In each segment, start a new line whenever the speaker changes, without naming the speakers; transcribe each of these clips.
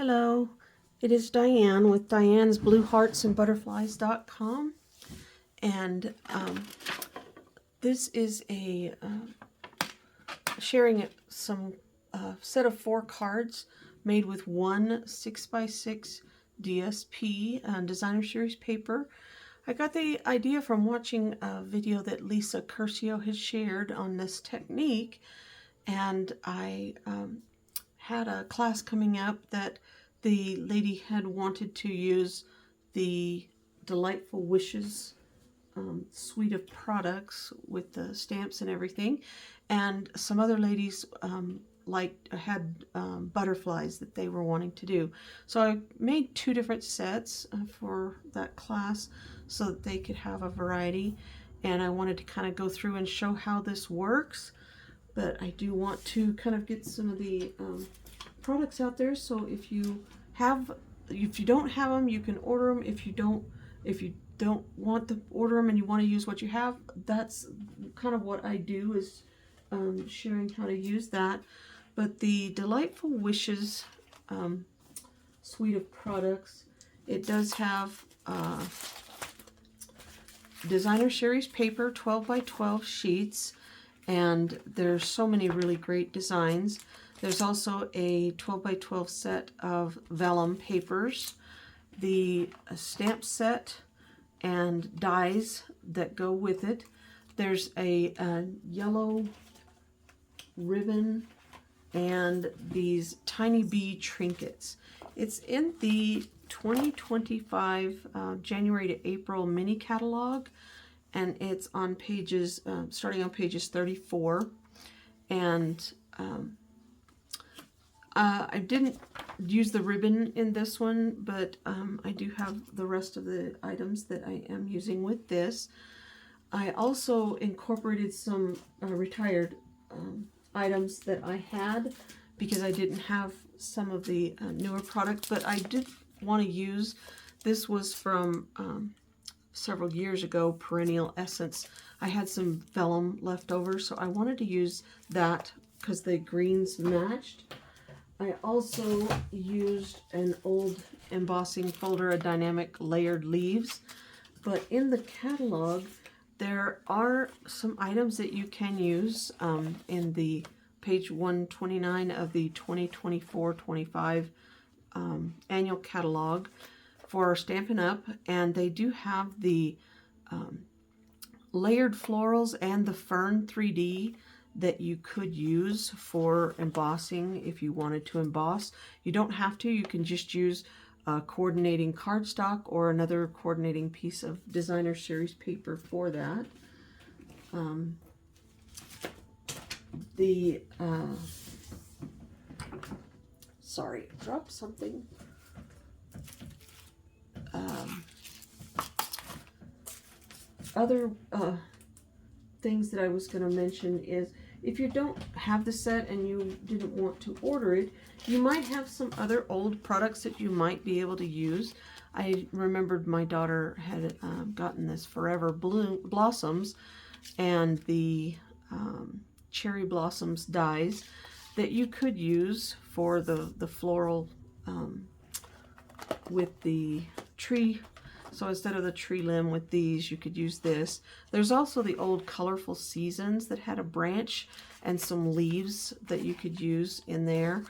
Hello, it is Diane with Diane's Blue Hearts and Butterflies.com, and this is a sharing some set of 4 cards made with one 6x6 DSP designer series paper. I got the idea from watching a video that Lisa Curcio has shared on this technique, and I had a class coming up that the lady had wanted to use the Delightful Wishes suite of products with the stamps and everything, and some other ladies had butterflies that they were wanting to do. So I made 2 different sets for that class so that they could have a variety, and I wanted to kind of go through and show how this works. But I do want to kind of get some of the products out there. So if you don't have them, you can order them. If you don't want to order them and you want to use what you have, that's kind of what I do, is sharing how to use that. But the Delightful Wishes suite of products, it does have designer series paper, 12 by 12 sheets. And there's so many really great designs. There's also a 12 by 12 set of vellum papers, the stamp set and dies that go with it. There's a yellow ribbon and these tiny bee trinkets. It's in the 2025 January to April mini catalog, and it's on pages, starting on pages 34. And I didn't use the ribbon in this one, but I do have the rest of the items that I am using with this. I also incorporated some retired items that I had because I didn't have some of the newer products, but I did want to use, this was from several years ago, Perennial Essence. I had some vellum left over, so I wanted to use that because the greens matched. I also used an old embossing folder of dynamic layered leaves, but in the catalog there are some items that you can use in the page 129 of the 2024-25 annual catalog for Stampin' Up, and they do have the layered florals and the fern 3D that you could use for embossing if you wanted to emboss. You don't have to. You can just use coordinating cardstock or another coordinating piece of designer series paper for that. Sorry, dropped something. Other things that I was going to mention is, if you don't have the set and you didn't want to order it, you might have some other old products that you might be able to use. I remembered my daughter had gotten this Forever Blossoms and the Cherry Blossoms dies that you could use for the floral with the tree. So instead of the tree limb with these, you could use this. There's also the old Colorful Seasons that had a branch and some leaves that you could use in there.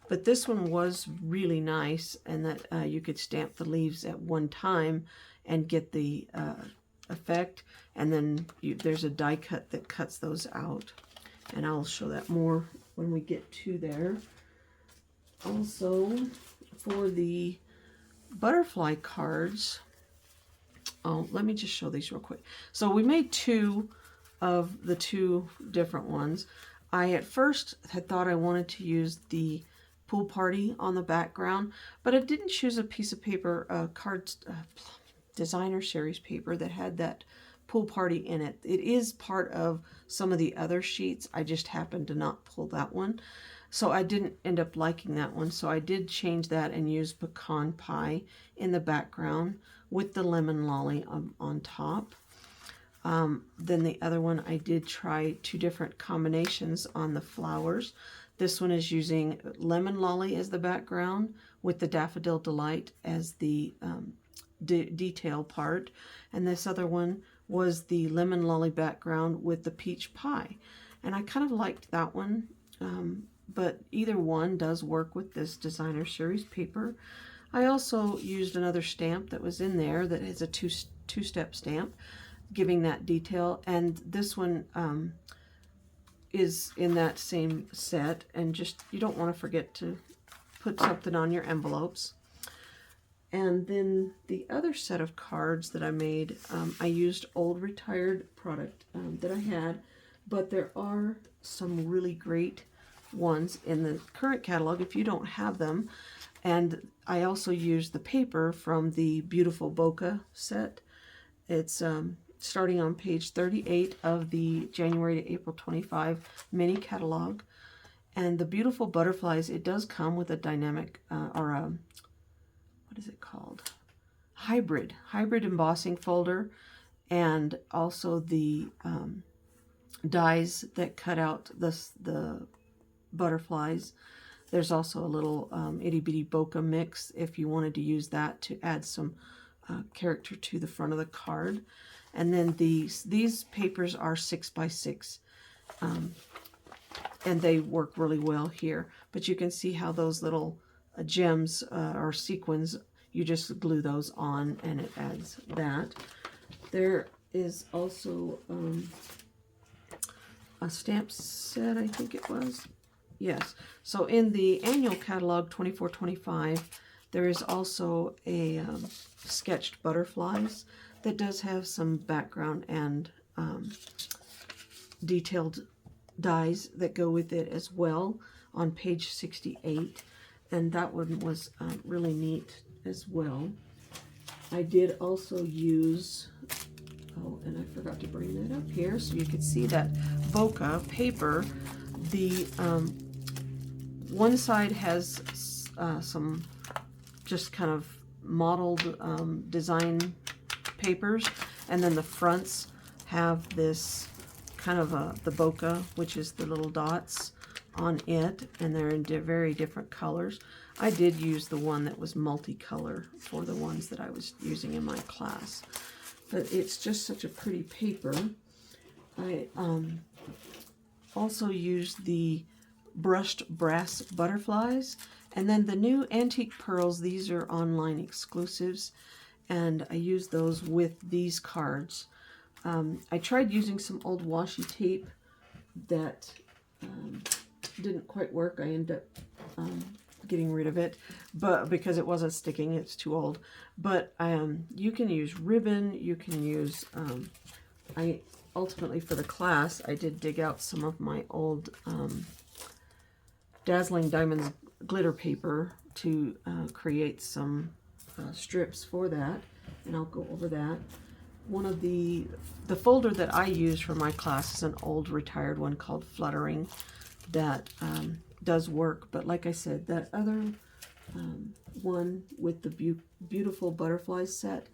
But this one was really nice, and that you could stamp the leaves at one time and get the effect. And then there's a die cut that cuts those out. And I'll show that more when we get to there. Also, for the butterfly cards, let me just show these real quick. So we made 2 of the 2 different ones. I at first had thought I wanted to use the pool party on the background, but I didn't choose a piece of paper, designer series paper that had that pool party in it. It is part of some of the other sheets. I just happened to not pull that one. So I didn't end up liking that one. So I did change that and use Pecan Pie in the background with the Lemon Lolly on top. Then the other one, I did try 2 different combinations on the flowers. This one is using Lemon Lolly as the background with the Daffodil Delight as the detail part. And this other one was the Lemon Lolly background with the Peach Pie. And I kind of liked that one, but either one does work with this Designer Series paper. I also used another stamp that was in there that is a two-step stamp, giving that detail. And this one is in that same set, and just, you don't want to forget to put something on your envelopes. And then the other set of cards that I made, I used old retired product that I had, but there are some really great ones in the current catalog if you don't have them. And I also used the paper from the Beautiful Bokeh set. It's starting on page 38 of the January to April 25 mini catalog. And the Beautiful Butterflies, it does come with a dynamic, or a, what is it called? Hybrid embossing folder, and also the dies that cut out the butterflies. There's also a little itty bitty bokeh mix if you wanted to use that to add some character to the front of the card. And then these papers are 6x6, and they work really well here. But you can see how those little gems or sequins, you just glue those on and it adds that. There is also a stamp set, I think it was. Yes. So in the annual catalog 24-25, there is also a sketched butterflies that does have some background and detailed dies that go with it as well on page 68. And that one was really neat as well. I did also use, oh, and I forgot to bring that up here so you could see that bokeh paper. The one side has some just kind of modeled design papers, and then the fronts have this kind of the bokeh, which is the little dots on it, and they're in very different colors. I did use the one that was multicolor for the ones that I was using in my class, but it's just such a pretty paper. I also used the brushed brass butterflies, and then the new antique pearls. These are online exclusives, and I used those with these cards. I tried using some old washi tape that didn't quite work. I ended up getting rid of it, but because it wasn't sticking, it's too old. But you can use ribbon, you can use, I ultimately for the class, I did dig out some of my old Dazzling Diamonds glitter paper to create some strips for that, and I'll go over that. One of the folder that I use for my class is an old retired one called Fluttering that does work, but like I said, that other one with the Beautiful Butterflies set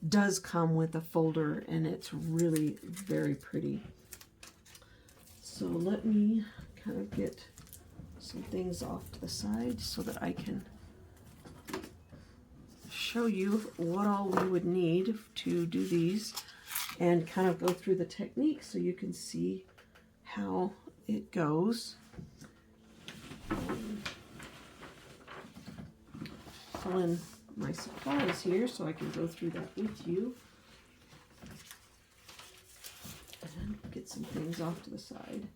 does come with a folder, and it's really very pretty. So let me kind of get some things off to the side so that I can show you what all we would need to do these, and kind of go through the technique so you can see how it goes. Pull in my supplies here so I can go through that with you, and get some things off to the side.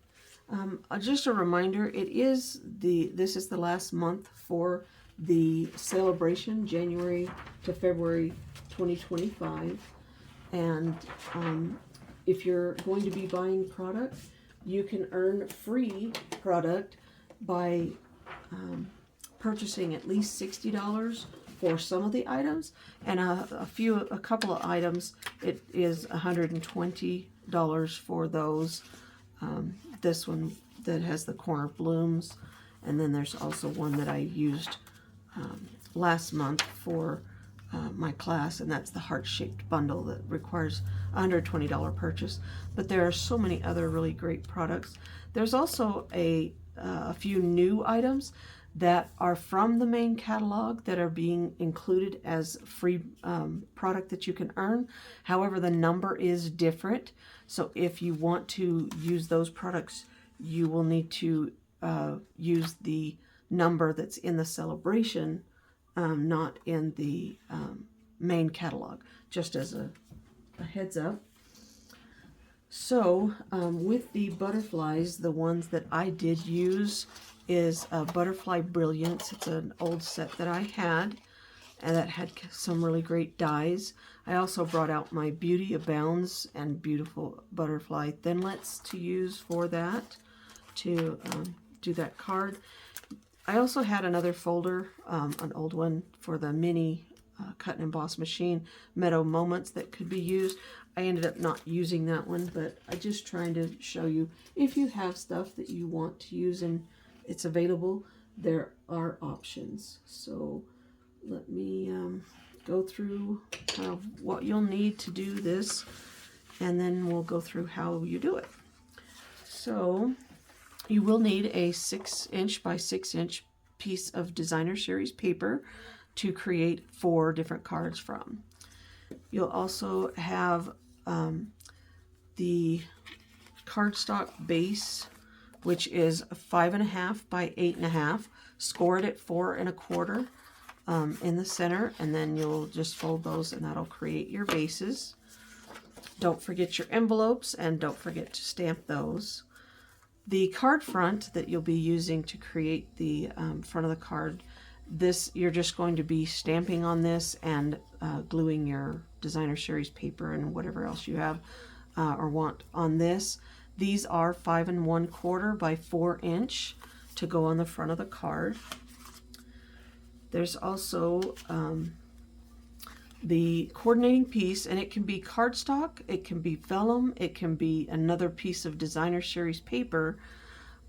Just a reminder, this is the last month for the celebration, January to February 2025, and if you're going to be buying product, you can earn free product by purchasing at least $60 for some of the items, and a couple of items it is $120 for those. This one that has the corner blooms, and then there's also one that I used last month for my class, and that's the heart-shaped bundle that requires a $120 purchase. But there are so many other really great products. There's also a a few new items that are from the main catalog that are being included as free product that you can earn. However, the number is different. So if you want to use those products, you will need to use the number that's in the celebration, not in the main catalog, just as a heads up. So with the butterflies, the ones that I did use is Butterfly Brilliance. It's an old set that I had, and that had some really great dies. I also brought out my Beauty Abounds and Beautiful Butterfly Thinlits to use for that, to do that card. I also had another folder, an old one for the mini cut and emboss machine, Meadow Moments, that could be used. I ended up not using that one, but I'm just trying to show you, if you have stuff that you want to use and it's available, there are options. So let me go through kind of what you'll need to do this, and then we'll go through how you do it. So you will need a 6" by 6" piece of Designer Series paper to create 4 different cards from. You'll also have the cardstock base, which is 5.5 by 8.5, scored at 4 1/4 in the center, and then you'll just fold those and that'll create your bases. Don't forget your envelopes, and don't forget to stamp those. The card front that you'll be using to create the front of the card, this you're just going to be stamping on this and gluing your Designer Series paper and whatever else you have or want on this. These are 5 1/4 by 4" to go on the front of the card. There's also the coordinating piece, and it can be cardstock, it can be vellum, it can be another piece of Designer Series paper,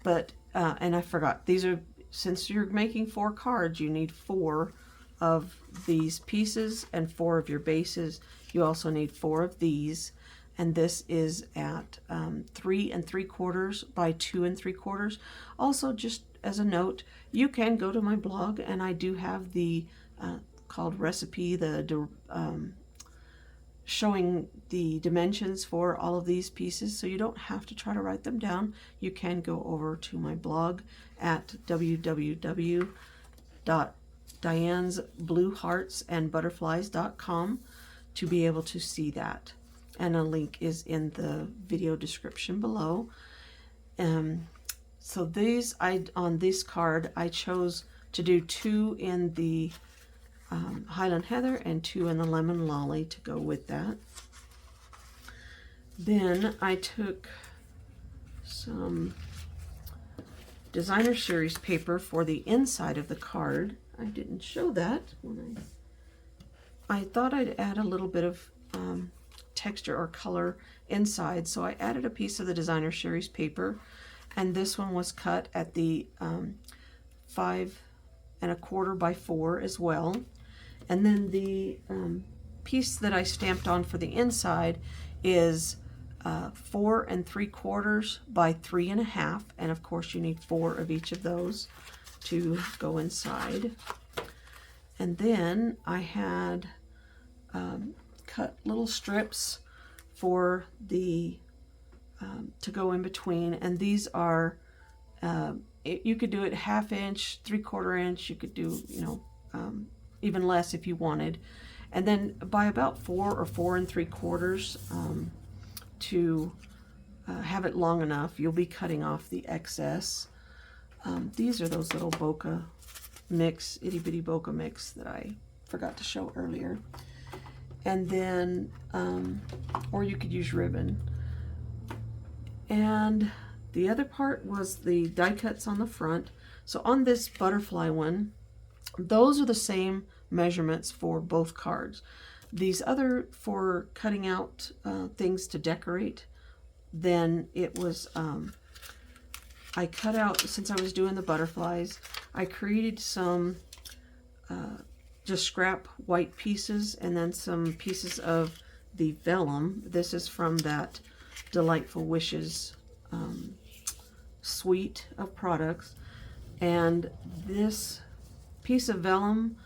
but and I forgot, these are, since you're making 4 cards, you need 4 of these pieces and 4 of your bases. You also need 4 of these, and this is at 3 3/4 by 2 3/4. Also, just as a note, you can go to my blog, and I do have the called recipe, showing the dimensions for all of these pieces, so you don't have to try to write them down. You can go over to my blog at www.dianesblueheartsandbutterflies.com to be able to see that, and a link is in the video description below. So these, on this card, I chose to do 2 in the Highland Heather and 2 in the Lemon Lolly to go with that. Then I took some Designer Series paper for the inside of the card. I didn't show that when I thought I'd add a little bit of texture or color inside, so I added a piece of the Designer Series paper, and this one was cut at the 5 1/4 by 4 as well. And then the piece that I stamped on for the inside is 4 3/4 by 3 1/2, and of course you need 4 of each of those to go inside. And then I had cut little strips for the to go in between, and these are you could do it 1/2 inch, 3/4 inch. You could do, you know, even less if you wanted, and then by about 4 or 4 3/4 to have it long enough, you'll be cutting off the excess. These are those little bokeh mix, itty bitty bokeh mix that I forgot to show earlier. And then, or you could use ribbon. And the other part was the die cuts on the front. So on this butterfly one, those are the same measurements for both cards. These other, for cutting out things to decorate, then it was, I cut out, since I was doing the butterflies, I created some just scrap white pieces, and then some pieces of the vellum. This is from that Delightful Wishes suite of products. And this piece of vellum,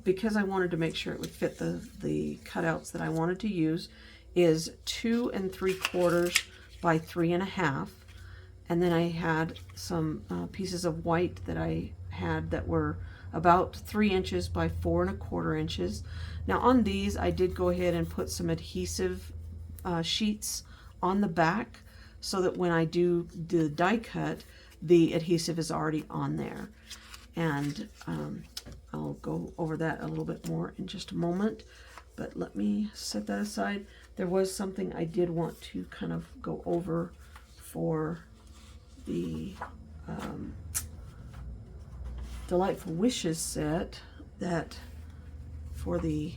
because I wanted to make sure it would fit the cutouts that I wanted to use, is 2 3/4 by 3 1/2. And then I had some pieces of white that I had that were about 3 inches by 4 1/4 inches. Now on these, I did go ahead and put some adhesive sheets on the back so that when I do the die cut, the adhesive is already on there. And I'll go over that a little bit more in just a moment, but let me set that aside. There was something I did want to kind of go over for the Delightful Wishes set, that for the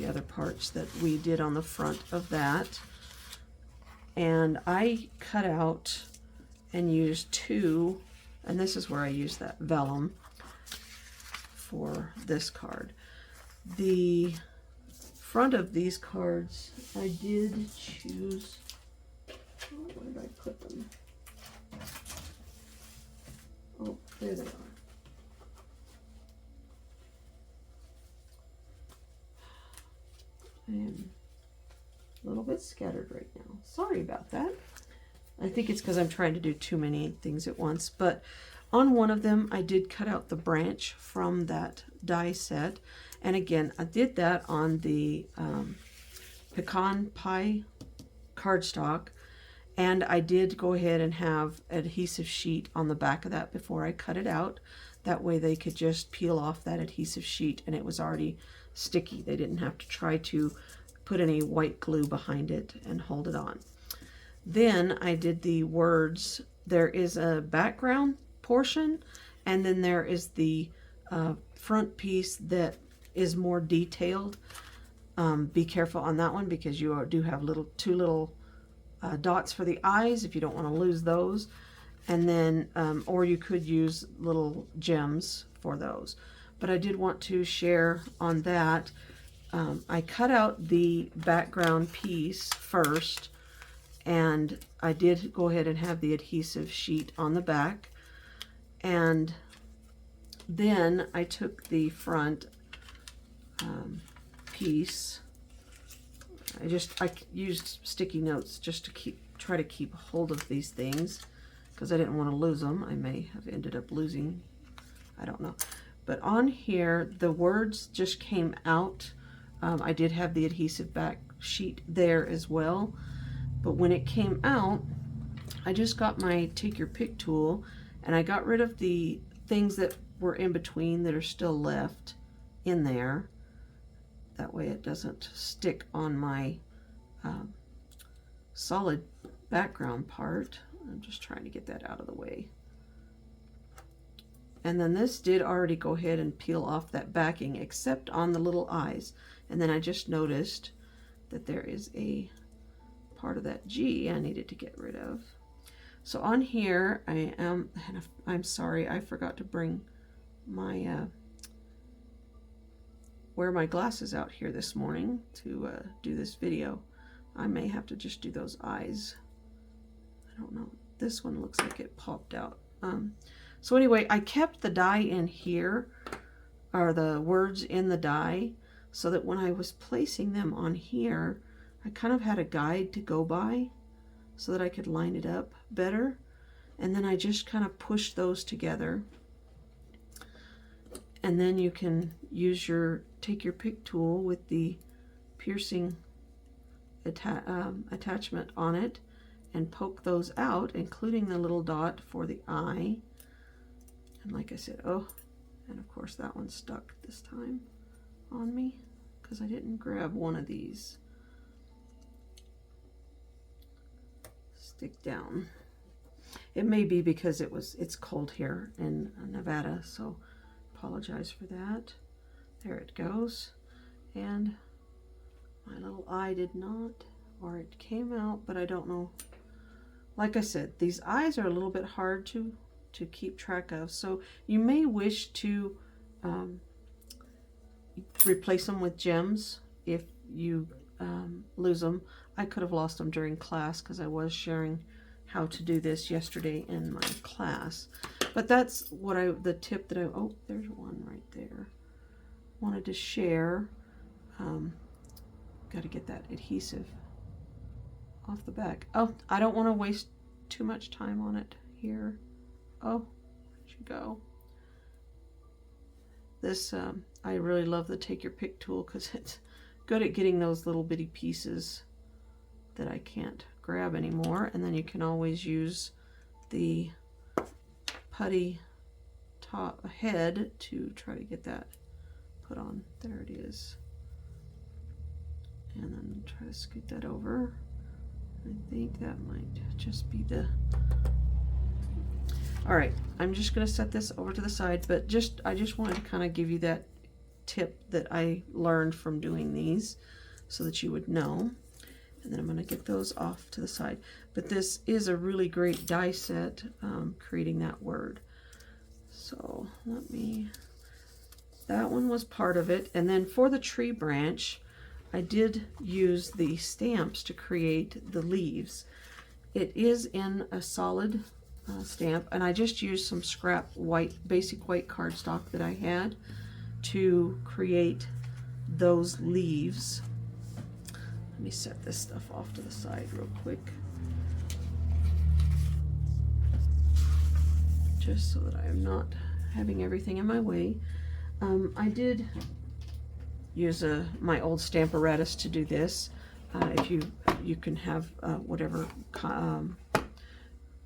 other parts that we did on the front of that. And I cut out and used 2, and this is where I used that vellum for this card. The front of these cards, I did choose, where did I put them? Oh, there they are. I am a little bit scattered right now. Sorry about that. I think it's because I'm trying to do too many things at once. But on one of them, I did cut out the branch from that die set. And again, I did that on the pecan pie cardstock. And I did go ahead and have adhesive sheet on the back of that before I cut it out. That way they could just peel off that adhesive sheet and it was already sticky. They didn't have to try to put any white glue behind it and hold it on. Then I did the words. There is a background portion, and then there is the front piece that is more detailed. Be careful on that one because you do have two little dots for the eyes if you don't want to lose those. And then, or you could use little gems for those. But I did want to share on that. I cut out the background piece first, and I did go ahead and have the adhesive sheet on the back. And then I took the front piece. I used sticky notes just to try to keep hold of these things because I didn't want to lose them. I may have ended up losing, I don't know. But on here, the words just came out. I did have the adhesive back sheet there as well. But when it came out, I just got my take your pick tool and I got rid of the things that were in between that are still left in there. That way it doesn't stick on my solid background part. I'm just trying to get that out of the way. And then this did already go ahead and peel off that backing except on the little eyes. And then I just noticed that there is a part of that G I needed to get rid of. So on here, I'm sorry, I forgot to bring my, wear my glasses out here this morning to do this video. I may have to just do those eyes. I don't know. This one looks like it popped out. So anyway, I kept the die in here, or the words in the die, so that when I was placing them on here, I kind of had a guide to go by so that I could line it up better. And then I just kind of pushed those together. And then you can use your take your pick tool with the piercing attachment on it and poke those out, including the little dot for the eye. And like I said, oh, and of course that one stuck this time on me because I didn't grab one of these. Stick down. It may be because it's cold here in Nevada, so apologize for that. There it goes. And my little eye did not, or it came out, but I don't know. Like I said, these eyes are a little bit hard to keep track of, so you may wish to replace them with gems if you lose them. I could have lost them during class because I was sharing how to do this yesterday in my class. But that's what the tip that oh, there's one right there. Wanted to share. Got to get that adhesive off the back. Oh, I don't want to waste too much time on it here. Oh, where'd you go? This, I really love the Take Your Pick tool because it's good at getting those little bitty pieces that I can't grab anymore. And then you can always use the putty top head to try to get that put on. There it is. And then try to scoot that over. I think that might just be the... All right, I'm just going to set this over to the side, but I just wanted to kind of give you that tip that I learned from doing these so that you would know. And then I'm going to get those off to the side. But this is a really great die set, creating that word. So that one was part of it. And then for the tree branch, I did use the stamps to create the leaves. It is in a solid stamp, and I just used some scrap basic white cardstock that I had to create those leaves. Let me set this stuff off to the side real quick, just so that I am not having everything in my way. I did use my old Stamparatus to do this. If you can have whatever.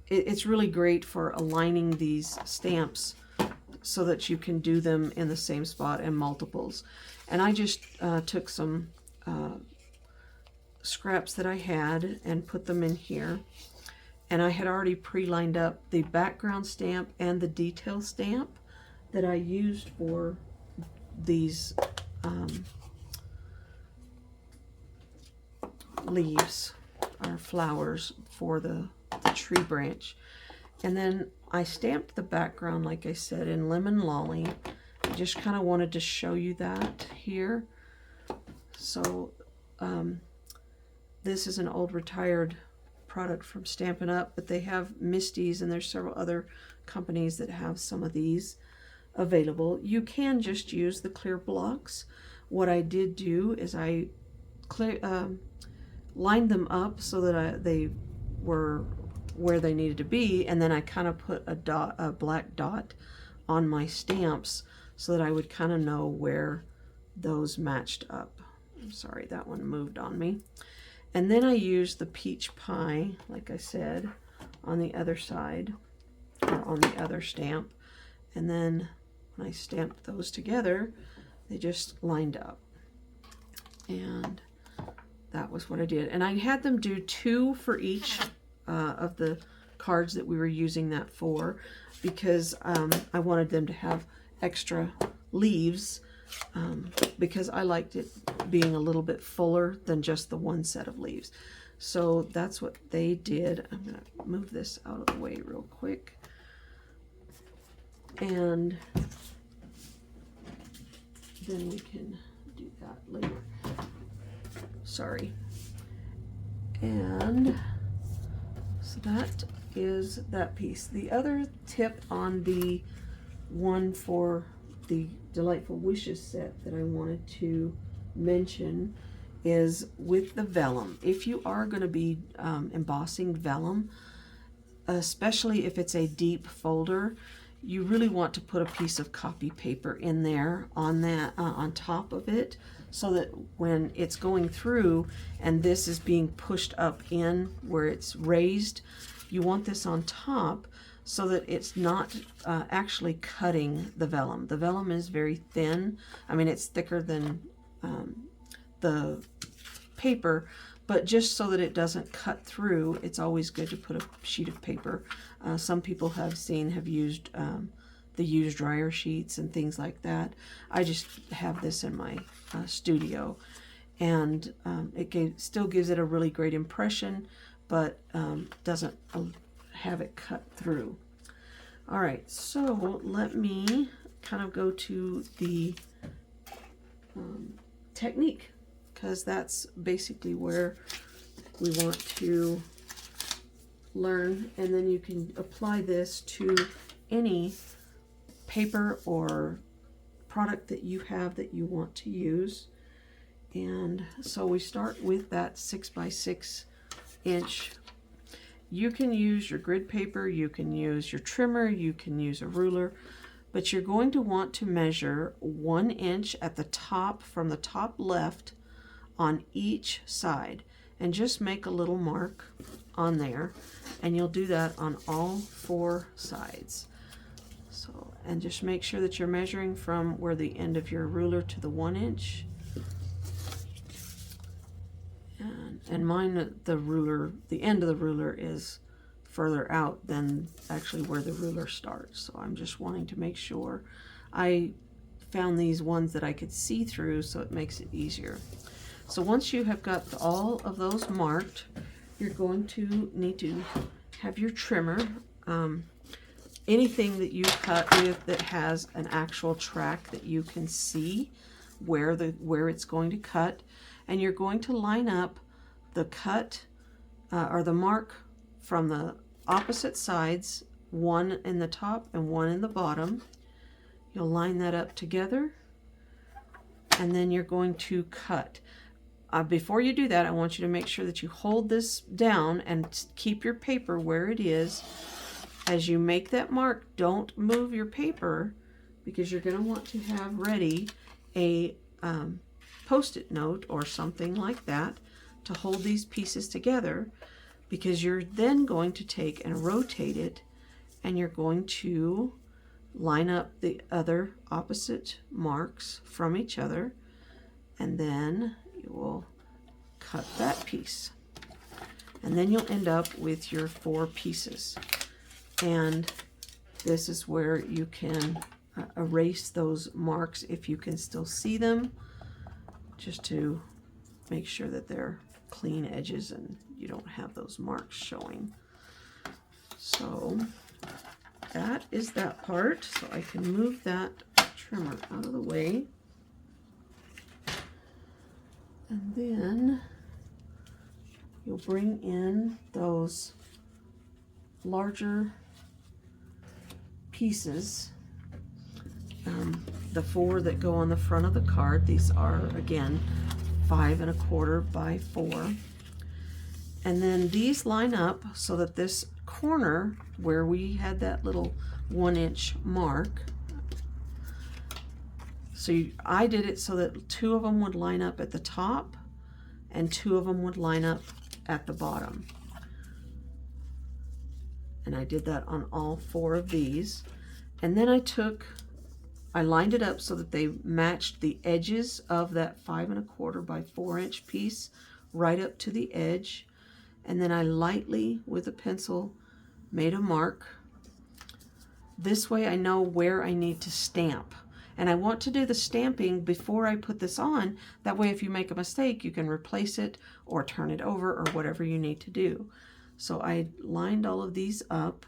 It's really great for aligning these stamps so that you can do them in the same spot and multiples. And I just took some scraps that I had and put them in here. And I had already pre-lined up the background stamp and the detail stamp that I used for these leaves or flowers for the tree branch. And then I stamped the background, like I said, in Lemon Lolly. I just kind of wanted to show you that here. So this is an old retired product from Stampin' Up, but they have Misty's, and there's several other companies that have some of these available. You can just use the clear blocks. What I did do is I lined them up so that they were where they needed to be, and then I kind of put a black dot on my stamps so that I would kind of know where those matched up. I'm sorry, that one moved on me. And then I used the peach pie, like I said, on the other side, or on the other stamp. And then when I stamped those together, they just lined up. And that was what I did. And I had them do 2 for each of the cards that we were using that for, because I wanted them to have extra leaves, because I liked it being a little bit fuller than just the one set of leaves. So that's what they did. I'm going to move this out of the way real quick. And then we can do that later. Sorry. And so that is that piece. The other tip on the one for the Delightful Wishes set that I wanted to mention is with the vellum. If you are going to be embossing vellum, especially if it's a deep folder, you really want to put a piece of copy paper in there on that on top of it, so that when it's going through and this is being pushed up in where it's raised, you want this on top so that it's not actually cutting the vellum. The vellum is very thin. I mean, it's thicker than the paper, but just so that it doesn't cut through, it's always good to put a sheet of paper. Some people have used the used dryer sheets and things like that. I just have this in my studio, and it still gives it a really great impression, but doesn't have it cut through. All right, so let me kind of go to the technique, because that's basically where we want to learn, and then you can apply this to any paper or product that you have that you want to use. And so we start with that 6 by 6 inch. You can use your grid paper, you can use your trimmer, you can use a ruler, but you're going to want to measure 1 inch at the top, from the top left on each side, and just make a little mark on there, and you'll do that on all 4 sides. So, and just make sure that you're measuring from where the end of your ruler to the 1 inch. And mine, the ruler, the end of the ruler is further out than actually where the ruler starts. So I'm just wanting to make sure. I found these ones that I could see through, so it makes it easier. So once you have got all of those marked, you're going to need to have your trimmer. Anything that you cut with that has an actual track that you can see where it's going to cut, and you're going to line up the cut or the mark from the opposite sides, one in the top and one in the bottom. You'll line that up together, and then you're going to cut. Before you do that, I want you to make sure that you hold this down and keep your paper where it is. As you make that mark, don't move your paper, because you're going to want to have ready a Post-it note or something like that to hold these pieces together, because you're then going to take and rotate it, and you're going to line up the other opposite marks from each other, and then you will cut that piece, and then you'll end up with your 4 pieces. And this is where you can erase those marks if you can still see them, just to make sure that they're clean edges and you don't have those marks showing. So that is that part. So I can move that trimmer out of the way. And then you'll bring in those larger pieces, the 4 that go on the front of the card. These are, again, 5 1/4 by 4. And then these line up so that this corner where we had that little 1 inch mark, so I did it so that 2 of them would line up at the top and 2 of them would line up at the bottom. And I did that on all 4 of these. And then I lined it up so that they matched the edges of that 5 1/4 by 4 inch piece right up to the edge. And then I lightly, with a pencil, made a mark. This way I know where I need to stamp. And I want to do the stamping before I put this on. That way if you make a mistake, you can replace it or turn it over or whatever you need to do. So I lined all of these up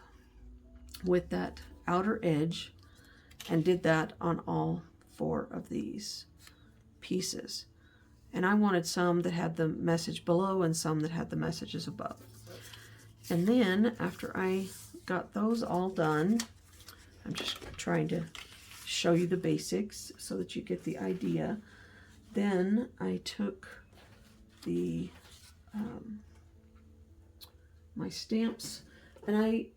with that outer edge and did that on all 4 of these pieces. And I wanted some that had the message below and some that had the messages above. And then after I got those all done, I'm just trying to show you the basics so that you get the idea. Then I took the my stamps, and I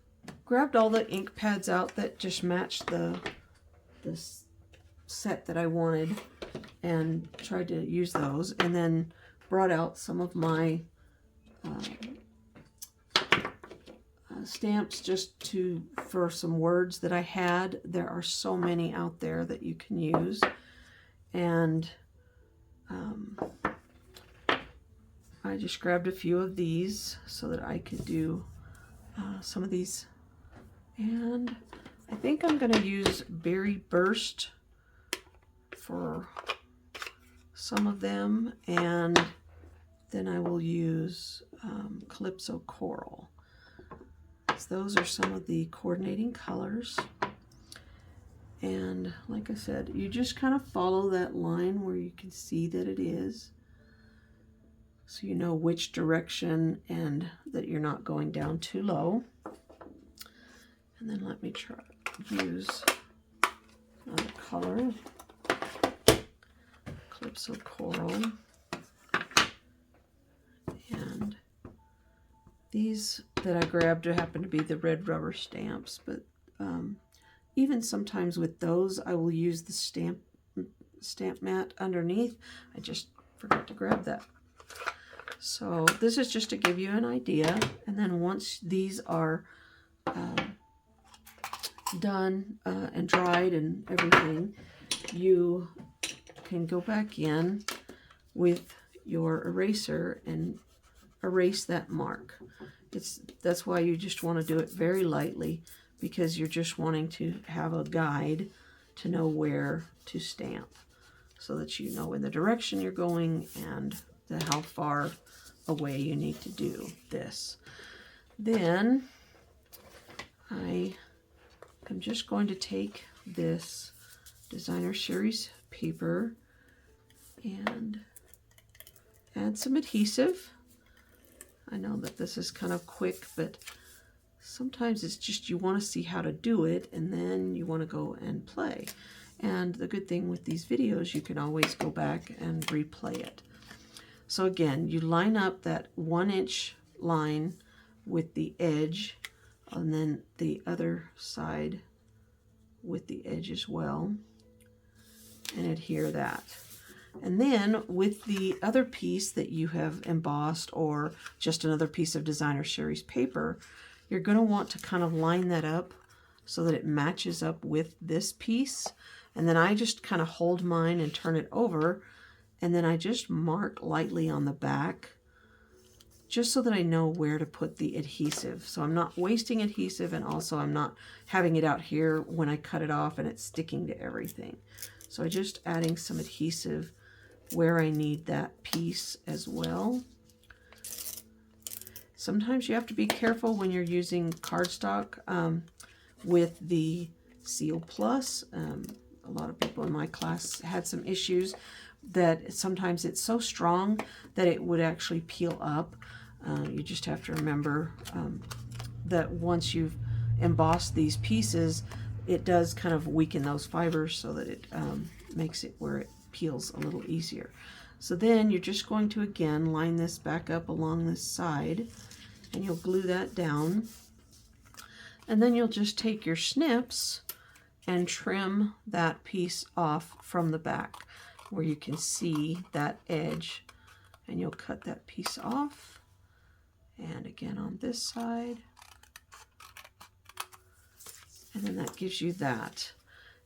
grabbed all the ink pads out that just matched the set that I wanted and tried to use those, and then brought out some of my stamps just for some words that I had. There are so many out there that you can use, and I just grabbed a few of these so that I could do some of these. And I think I'm going to use Berry Burst for some of them, and then I will use Calypso Coral. So those are some of the coordinating colors. And like I said, you just kind of follow that line where you can see that it is. so you know which direction and that you're not going down too low. And then let me try use another color, Calypso Coral. And these that I grabbed happen to be the red rubber stamps, but even sometimes with those I will use the stamp mat underneath. I just forgot to grab that. So this is just to give you an idea, and then once these are done and dried and everything, you can go back in with your eraser and erase that mark. That's why you just want to do it very lightly, because you're just wanting to have a guide to know where to stamp, so that you know in the direction you're going and how far away you need to do this. Then I am just going to take this Designer Series paper and add some adhesive. I know that this is kind of quick, but sometimes it's just you want to see how to do it, and then you want to go and play. And the good thing with these videos, you can always go back and replay it. So again, you line up that 1-inch line with the edge, and then the other side with the edge as well, and adhere that. And then with the other piece that you have embossed, or just another piece of Designer Series paper, you're going to want to kind of line that up so that it matches up with this piece. And then I just kind of hold mine and turn it over, and then I just mark lightly on the back, just so that I know where to put the adhesive. So I'm not wasting adhesive, and also I'm not having it out here when I cut it off and it's sticking to everything. So I'm just adding some adhesive where I need that piece as well. Sometimes you have to be careful when you're using cardstock with the Seal Plus. A lot of people in my class had some issues that sometimes it's so strong that it would actually peel up. You just have to remember that once you've embossed these pieces, it does kind of weaken those fibers so that it makes it where it peels a little easier. So then you're just going to again line this back up along this side, and you'll glue that down. And then you'll just take your snips and trim that piece off from the back where you can see that edge, and you'll cut that piece off. And again on this side, and then that gives you that.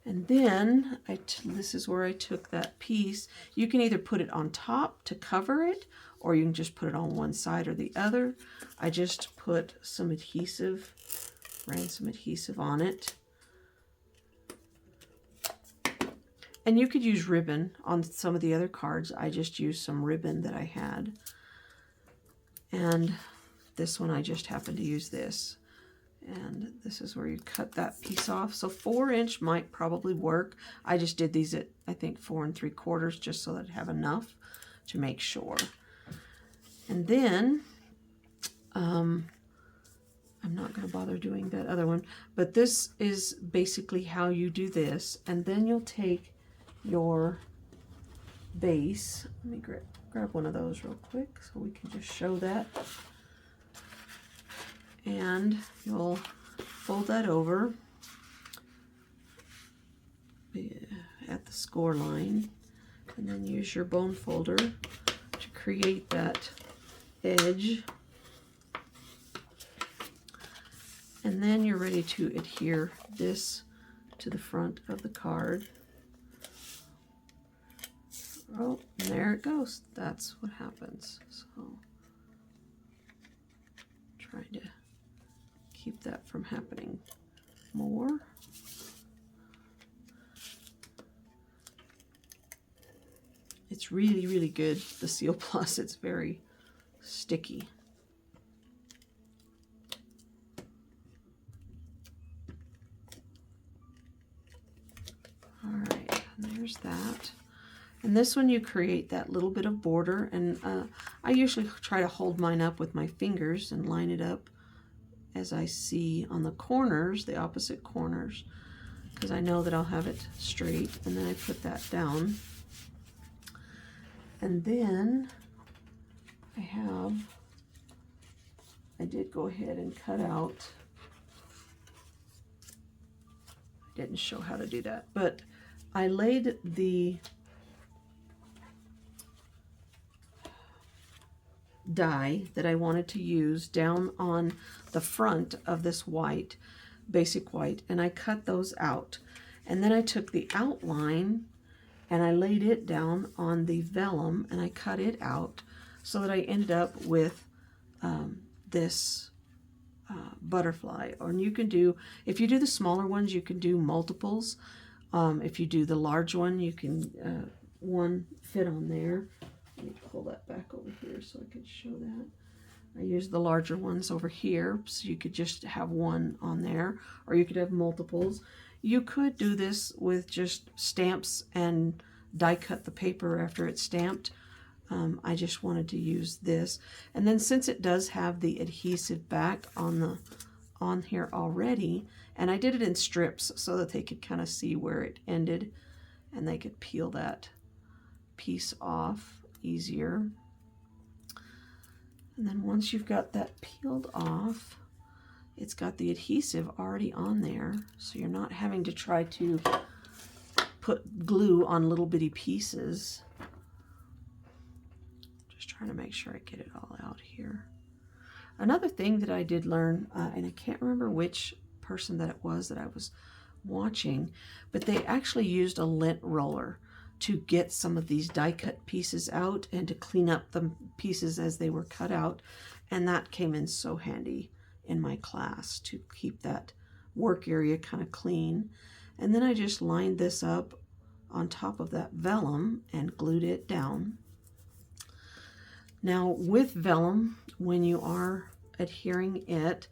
And then this is where I took that piece. You can either put it on top to cover it, or you can just put it on one side or the other. I just put some adhesive, ran some adhesive on it. And you could use ribbon on some of the other cards. I just used some ribbon that I had. And this one I just happened to use this. And this is where you cut that piece off. So 4-inch might probably work. I just did these at, I think, 4 3/4, just so that I have enough to make sure. And then, I'm not going to bother doing that other one, but this is basically how you do this. And then you'll take your base. Let me grab one of those real quick so we can just show that. And you'll fold that over at the score line, and then use your bone folder to create that edge. And then you're ready to adhere this to the front of the card. Oh, and there it goes. That's what happens. So trying to keep that from happening more. It's really, really good, the Seal Plus. It's very sticky. All right, and there's that. And this one you create that little bit of border, and I usually try to hold mine up with my fingers and line it up as I see on the corners, the opposite corners, because I know that I'll have it straight. And then I put that down. And then I did go ahead and cut out, I didn't show how to do that, but I laid the die that I wanted to use down on the front of this white, basic white, and I cut those out. And then I took the outline and I laid it down on the vellum and I cut it out so that I ended up with this butterfly. Or you can do, if you do the smaller ones, you can do multiples. If you do the large one, you can one fit on there. Let me pull that back over here so I can show that. I use the larger ones over here, so you could just have one on there, or you could have multiples. You could do this with just stamps and die cut the paper after it's stamped. I just wanted to use this. And then since it does have the adhesive back on here already, and I did it in strips so that they could kind of see where it ended and they could peel that piece off easier. And then once you've got that peeled off, it's got the adhesive already on there, so you're not having to try to put glue on little bitty pieces. Just trying to make sure I get it all out here. Another thing that I did learn, and I can't remember which person that it was that I was watching, but they actually used a lint roller to get some of these die cut pieces out and to clean up the pieces as they were cut out. And that came in so handy in my class to keep that work area kind of clean. And then I just lined this up on top of that vellum and glued it down. Now with vellum, when you are adhering it,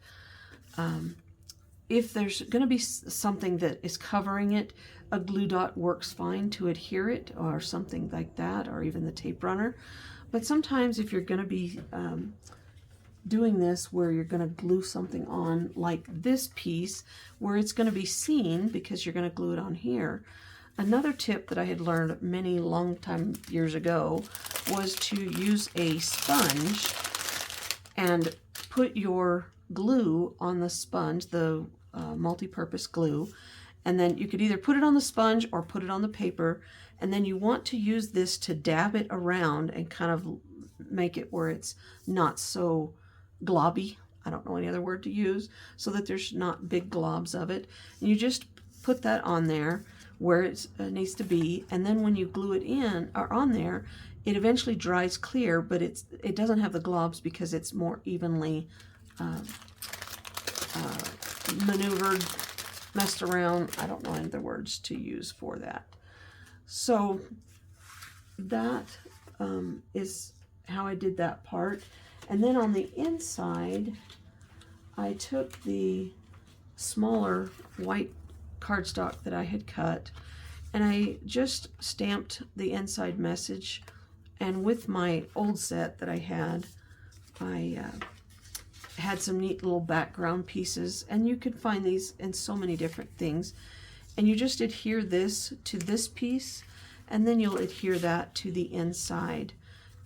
if there's going to be something that is covering it, a glue dot works fine to adhere it, or something like that, or even the tape runner. But sometimes if you're going to be doing this where you're going to glue something on, like this piece, where it's going to be seen because you're going to glue it on here. Another tip that I had learned many long time years ago was to use a sponge and put your glue on the sponge, the multi-purpose glue, and then you could either put it on the sponge or put it on the paper, and then you want to use this to dab it around and kind of make it where it's not so globby. I don't know any other word to use, so that there's not big globs of it. And you just put that on there where it needs to be, and then when you glue it in or on there, it eventually dries clear, but it doesn't have the globs because it's more evenly maneuvered, messed around. I don't know any other words to use for that. So that is how I did that part. And then on the inside, I took the smaller white cardstock that I had cut, and I just stamped the inside message. And with my old set that I had some neat little background pieces, and you could find these in so many different things. And you just adhere this to this piece, and then you'll adhere that to the inside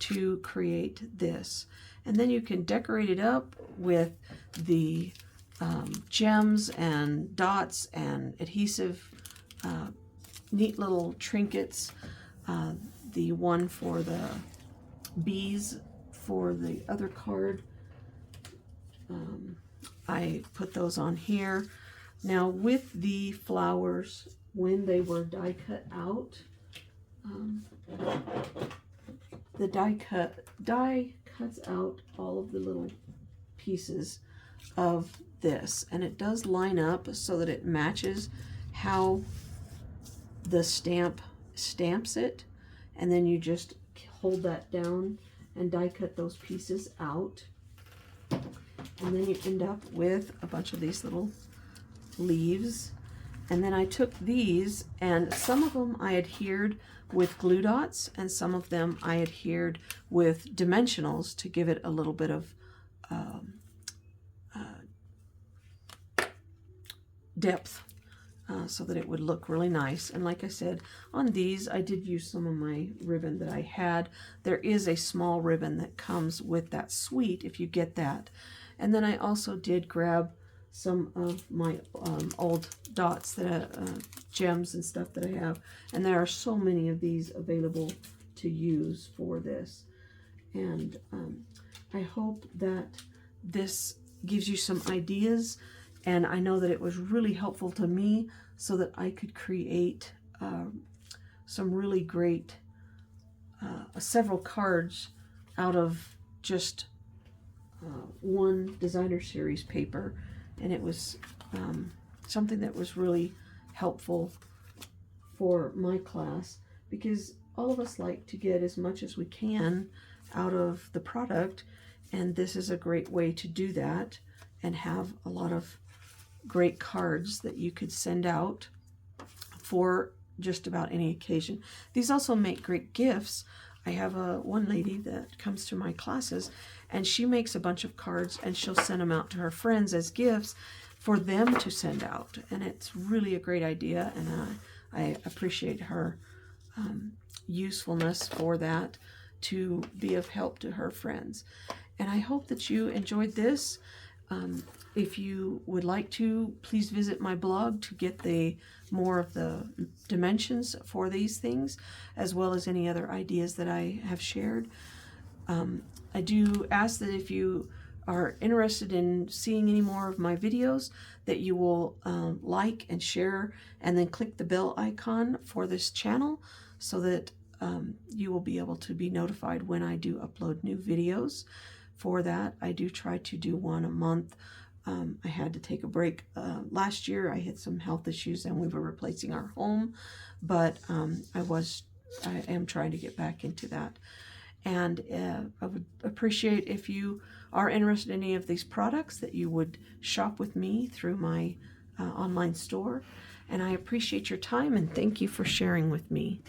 to create this. And then you can decorate it up with the gems and dots and adhesive, neat little trinkets. The one for the bees for the other card, I put those on here. Now with the flowers, when they were die cut out, the die cuts out all of the little pieces of this, and it does line up so that it matches how the stamp stamps it. And then you just hold that down and die cut those pieces out, and then you end up with a bunch of these little leaves. And then I took these, and some of them I adhered with glue dots, and some of them I adhered with dimensionals to give it a little bit of depth, so that it would look really nice. And like I said, on these I did use some of my ribbon that I had. There is a small ribbon that comes with that suite if you get that. And then I also did grab some of my old dots, that gems and stuff that I have, and there are so many of these available to use for this. And I hope that this gives you some ideas, and I know that it was really helpful to me so that I could create some really great several cards out of just one designer series paper. And it was something that was really helpful for my class, because all of us like to get as much as we can out of the product, and this is a great way to do that and have a lot of great cards that you could send out for just about any occasion. These also make great gifts. I have one lady that comes to my classes, and she makes a bunch of cards and she'll send them out to her friends as gifts for them to send out. And it's really a great idea, and I appreciate her usefulness for that, to be of help to her friends. And I hope that you enjoyed this. If you would like to, please visit my blog to get more of the dimensions for these things, as well as any other ideas that I have shared. I do ask that if you are interested in seeing any more of my videos, that you will like and share, and then click the bell icon for this channel, so that you will be able to be notified when I do upload new videos. For that, I do try to do one a month. I had to take a break last year. I had some health issues and we were replacing our home, but I am trying to get back into that. And I would appreciate if you are interested in any of these products, that you would shop with me through my online store. And I appreciate your time, and thank you for sharing with me.